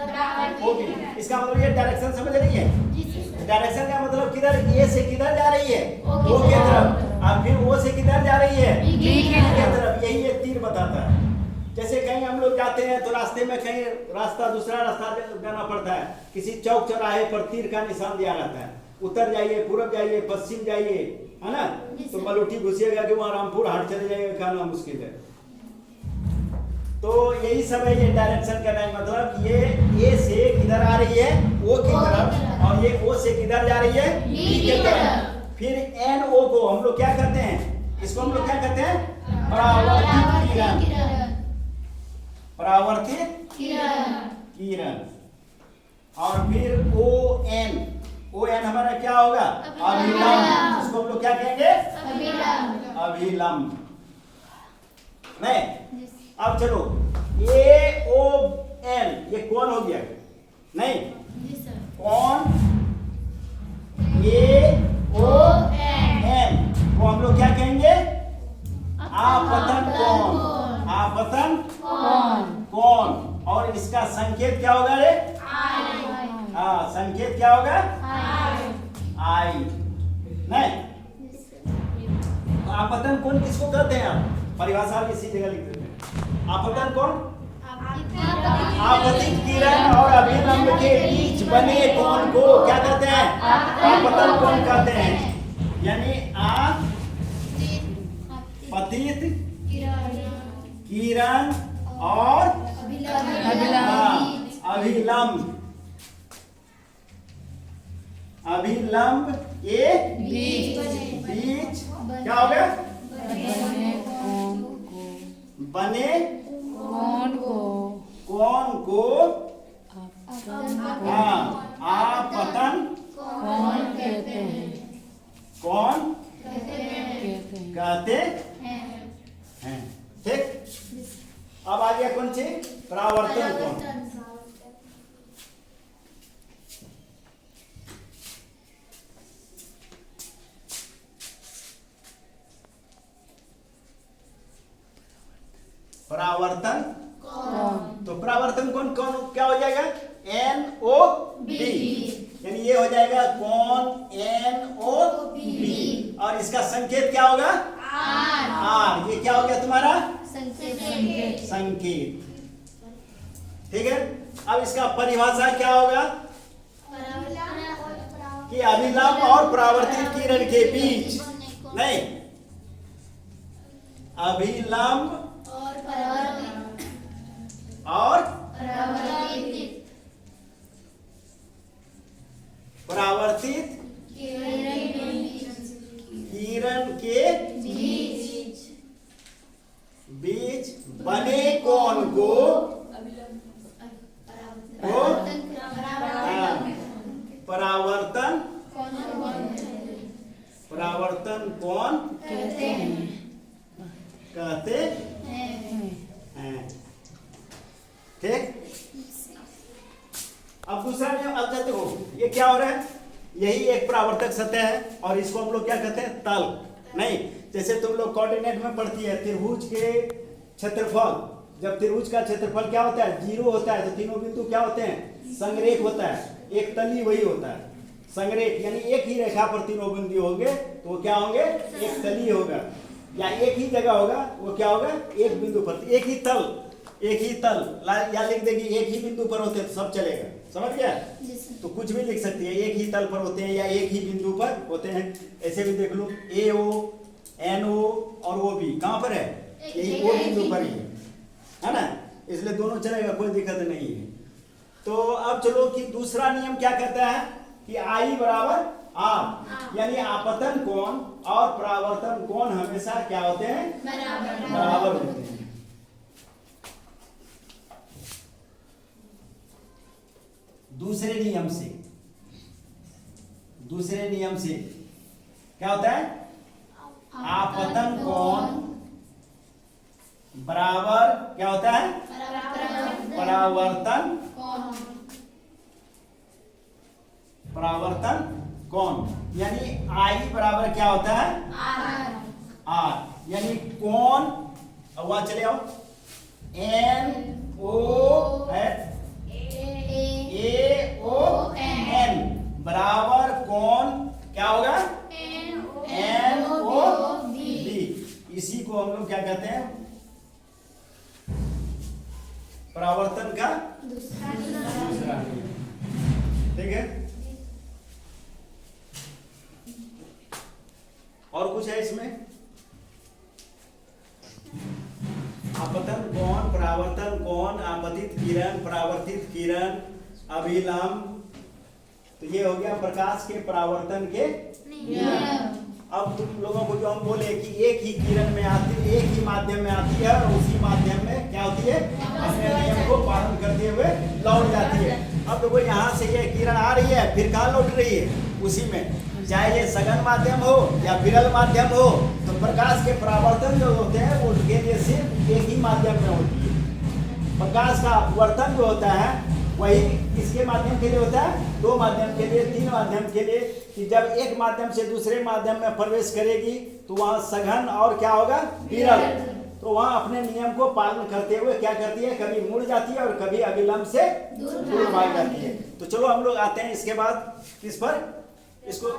O B. इसका मतलब ये डायरेक्शन समझ रही है? डायरेक्शन का मतलब किधर, ए से किधर जा रही है? ओ के तरफ। अब फिर ओ से किधर जा रही है? बी के तरफ। यही ये तीर बताता है। जैसे कहीं हम लोग जाते हैं तो रास्ते में कहीं रास्ता दूसरा रास्ता जाना पड़ता है, किसी चौक चौराहे पर तीर का निशान दिया रहता है, उत्तर जाइए, पूरब जाइए, पश्चिम जाइए, है ना? तो मलूठी घुसिएगा कि वहां रामपुर हाट चले जाइएगा, कहना मुश्किल है। तो यही सब है ये डायरेक्शन का टाइम, मतलब ये ए से किधर आ रही है? ओ की तरफ, और ये ओ से किधर जा रही है? बी की तरफ। फिर एन ओ को हम लोग क्या कहते हैं? इसको हम लोग क्या कहते हैं? परावर्तित किरण। परावर्तित किरण। और फिर ओ एन हमारा क्या होगा? अभिलंब। इसको हम लोग क्या कहेंगे? अभिलंब। नहीं, अब चलो ए ओ एन, ये कौन हो गया? नहीं, कौन ए ओ एन को हम लोग क्या कहेंगे? आपतन कोण। आपतन कोण। और इसका संकेत क्या होगा रे? हाँ, संकेत क्या होगा? आई। नहीं, आपतन कोण किसको कहते हैं? आप परिभाषा भी इसी जगह लिख देते हैं। आपतन कोण आपतित किरण और अभिलंब के बीच बने कोण को क्या कहते हैं? आपतन कोण कहते हैं। यानी आपतित किरण और अभिलंब के बीच क्या हो गया? बने कोण को आपतन कोण कहते हैं। ठीक। अब आ गया कौन सी? परावर्तन कोण। परावर्तन कोण। तो परावर्तन कोण कौन क्या हो जाएगा? N O B. यानी ये हो जाएगा कोण एन ओ बी। और इसका संकेत क्या होगा? आर। ये क्या हो गया तुम्हारा? संकेत। ठीक है। अब इसका परिभाषा क्या होगा? कि अभिलंब और परावर्तित किरण के बीच, नहीं, अभिलंब और परावर्तित किरण के बीच बने कोण को परावर्तन कोण कहते हैं। ठीक। अब दूसरा नियम अब जाते हो, ये क्या हो रहा है? यही एक परावर्तक सतह है और इसको हम लोग क्या कहते हैं? तल। नहीं, जैसे तुम लोग कोऑर्डिनेट में पढ़ती है, त्रिभुज के क्षेत्रफल, जब त्रिभुज का क्षेत्रफल क्या होता है? 0 होता है, तो तीनों बिंदु क्या होते हैं? संरेख होता है। एक तली वही होता है संरेख, यानी एक ही रेखा पर तीनों बिंदु होंगे तो वो क्या होंगे? एक तली होगा, या एक ही जगह होगा, वो क्या होगा? एक बिंदु पर एक ही तल, या लिख देगी एक ही बिंदु पर होते हैं तो सब चलेगा। समझ गया? तो कुछ भी लिख सकती है, एक ही तल पर होते हैं या एक ही बिंदु पर होते हैं। ऐसे भी देख लो, ए ओ एन ओ और ओ बी कहाँ पर है? यही ओ बिंदु पर ही है ना, इसलिए दोनों चलेगा, कोई दिक्कत नहीं है। तो अब चलो कि दूसरा नियम क्या कहता है? कि आई बराबर आर, यानी आपतन कोण और परावर्तन कोण हमेशा क्या होते हैं? बराबर होते हैं। दूसरे नियम से क्या होता है? आपतन कोण बराबर क्या होता है? परावर्तन कोण। यानी आई बराबर क्या होता है? आर। यानी कोण, वहां चले आओ, एन ओ दूसरा। ठीक है। और कुछ है इसमें? अपतन कोण, परावर्तन कोण, आपतित किरण, परावर्तित किरण, अभिलंब। तो ये हो गया प्रकाश के परावर्तन के नियम। अब तुम लोगों को जो हम बोले कि एक ही किरण में आती है, एक ही माध्यम में आती है और उसी माध्यम में क्या होती है, अपने नियम को पालन करते हुए लौट जाती है। अब देखो यहाँ से ये किरण आ रही है, फिर कहाँ लौट रही है, उसी में। चाहे ये सघन माध्यम हो या विरल माध्यम हो, तो प्रकाश के परावर्तन जो होते हैं वो उनके लिए सिर्फ एक ही माध्यम में होती है। प्रकाश का अपवर्तन जो होता है वही किसके माध्यम के लिए होता है, दो माध्यम के लिए, तीन माध्यम के लिए। कि जब एक माध्यम से दूसरे माध्यम में प्रवेश करेगी तो वहाँ सघन और क्या होगा, विरल। तो वहाँ अपने नियम को पालन करते हुए क्या करती है, कभी मुड़ जाती है और कभी अभिलंब से दूर भाग जाती है। तो चलो हम लोग आते हैं इसके बाद किस पर, इसको